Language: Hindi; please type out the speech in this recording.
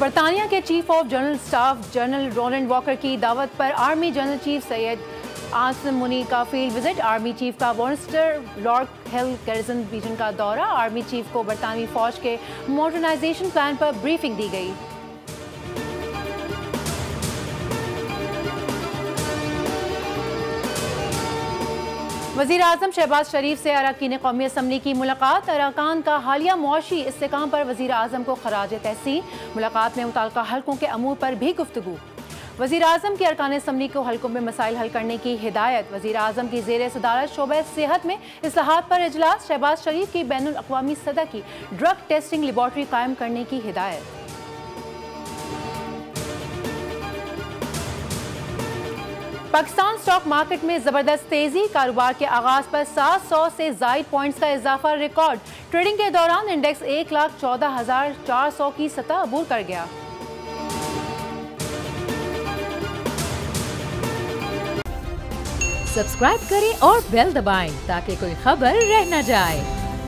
बरतानिया के chief of general staff general Roland Walker की दावत पर army general chief Syed Asim Munir का फील्ड विजिट। आर्मी चीफ का Worcester lord hill garrison region का दौरा। आर्मी चीफ को बरतानवी फौज के मॉडर्नाइजेशन प्लान पर ब्रीफिंग दी गई। वज़ीर आज़म शहबाज शरीफ से अरकान कौमी असम्बली की मुलाकात। अरकान का हालिया मुआशी इस्तेकाम पर वज़ीर आज़म को खराज तहसीन। मुलाकात में मुताल्लिका हल्कों के अमूर पर भी गुफ्तगू। वज़ीर आज़म की अरकान असम्बली को हल्कों में मसाइल हल करने की हिदायत। वज़ीर आज़म की ज़ेर सदारत शोबे सेहत में इस्लाहात पर इजलास। शहबाज शरीफ की बैनुल अक़वामी सतह की ड्रग टेस्टिंग लेबॉर्ट्री कायम करने की हिदायत। पाकिस्तान स्टॉक मार्केट में जबरदस्त तेजी। कारोबार के आगाज पर 700 से ज़ायद पॉइंट्स का इजाफा रिकॉर्ड। ट्रेडिंग के दौरान इंडेक्स 1,14,400 की सतह अबूर कर गया। सब्सक्राइब करें और बेल दबाएं ताकि कोई खबर रह न जाए।